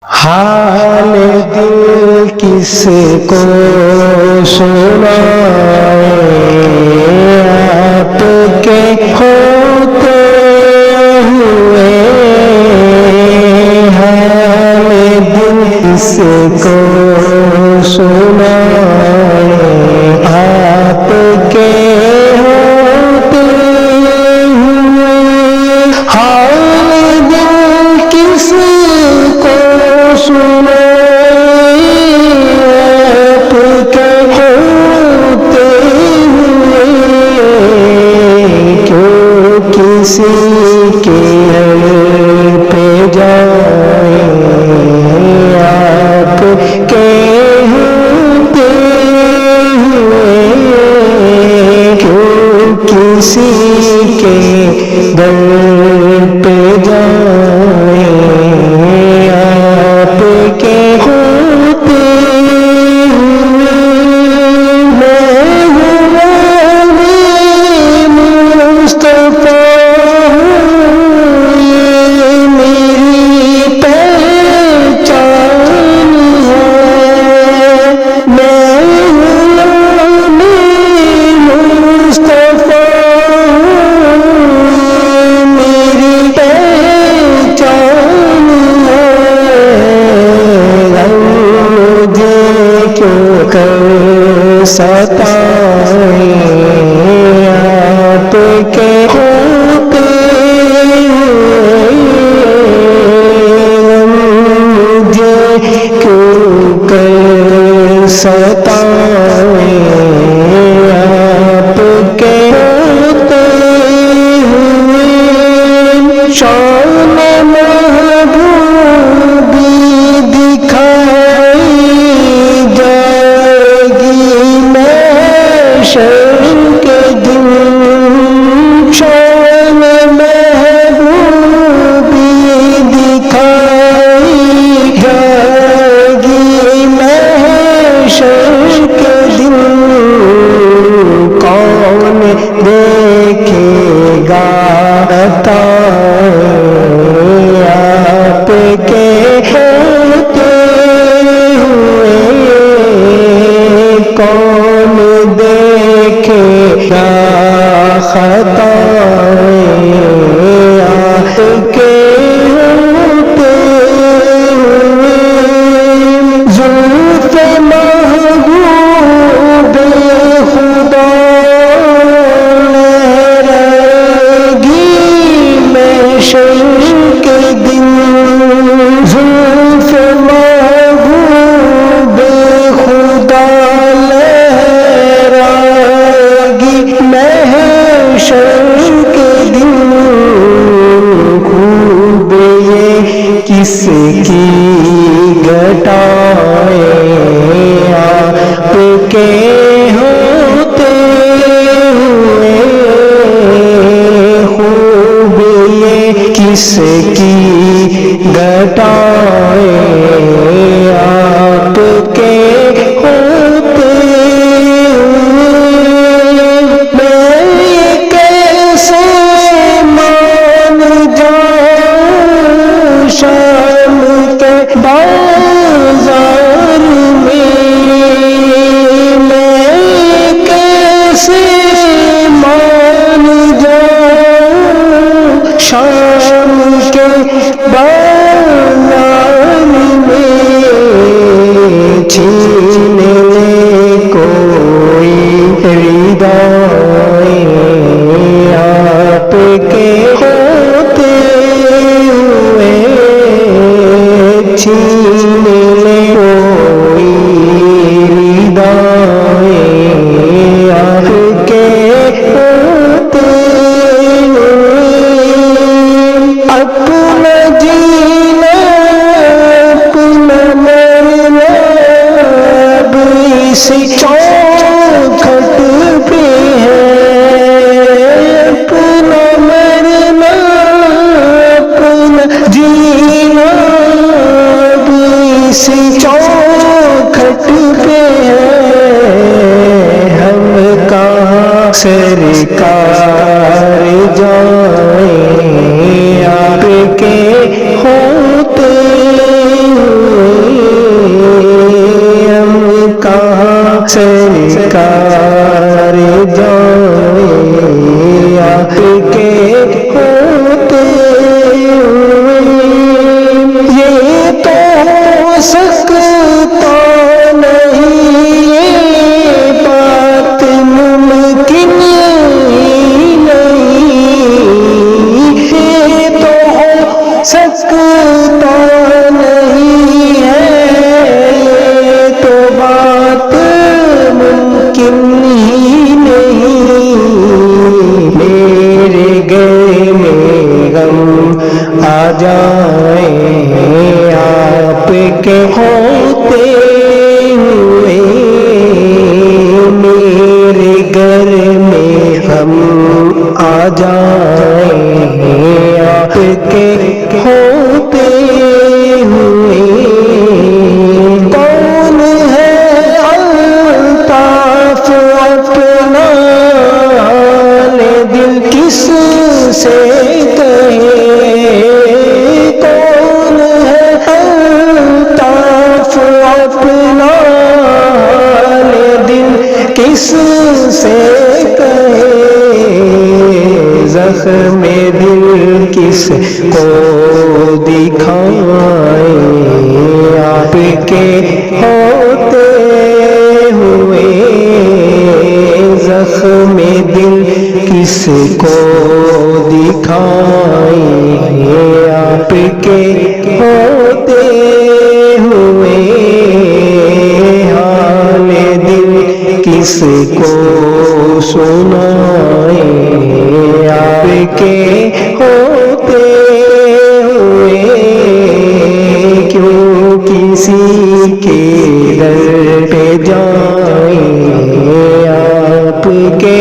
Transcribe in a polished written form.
حال دل کس کو سنائے، آپ کے ہوتے ہوئے حال دل کس کو سنائے، آپ کے ہوتے ہوئے حال دل کس کو سنائے، آپ کے ہوتے ہوئے کیوں کسی کے پہ جائے، آپ کے ہوتے ہوئے کیوں کسی کے در پہ جائے، آپ کے ہوتے ہوئے میں ہوں مصطفیٰ ہوں، یہ میری پہچان ہے، میں ہوں مصطفیٰ ہوں، میری پہچان ہے، مجھے کیوں کر ستائے، آپ کے ہوتے ہوئے مجھے کیوں کر ستائے، آپ کے ہوتے ہوئے شان محبوبی دکھائی جائے گی محشر کے دن، شان محبوبی دکھائی جائے گی محشر کے دن، کون دیکھے گا عطائے، آپ کے ہوتے ہوئے کون دیکھے گا خطائے، آپ کے ہوتے ہوئے زلف محبوب خدا لہرائے گی محشر کے دن، زلف محبوب خدا لہرائے گی محشر کے دن، خوب یہ کس کی گھٹائے، آپ کے ہوتے ہوئے خوب یہ کس کی گھٹائے، آپ کے ہوتے ہوئے میں کیسے مان جاؤں شام کے بازار میں، میں کیسے مان جاؤں شام کے بازار میں، چھین لے کوئی ردائے، آپ کے ہوتے ہوئے چھین لے کوئی ردائے، آپ کے ہوتے ہوئے اپنا جینا اپنا مرنا اب اس چوکھٹ پہ ہے، اپنا مرنا اپنا جینا اب اس چوکھٹ پہ ہے، ہم کہاں سرکار جائیں، آپ کے ہوتے سرکار جائیں آپ کے ہوتے ہوئے، یہ تو ہو سکتا نہیں، یہ بات ممکن نہیں، یہ تو ہو سکتا نہیں ہے، یہ تو بات ممکن ہی نہیں۔ میرے گھر میں غم آ جائیں آپ کے ہوتے ہوئے، میرے گھر میں غم آ جائیں آپ کے ہوتے ہوئے، کون ہے الطاف اپنا دل کس سے کہے، کون ہے الطاف اپنا دل کس سے کہے، زخم دل کس کو دکھائیں آپ کے ہوتے ہوئے، زخم دل کس کو دکھائیں آپ کے ہوتے ہوئے، حال دل کس کو سنائیں آپ کے ہوتے ہوئے، کیوں کسی کے در پہ جائیں آپ کے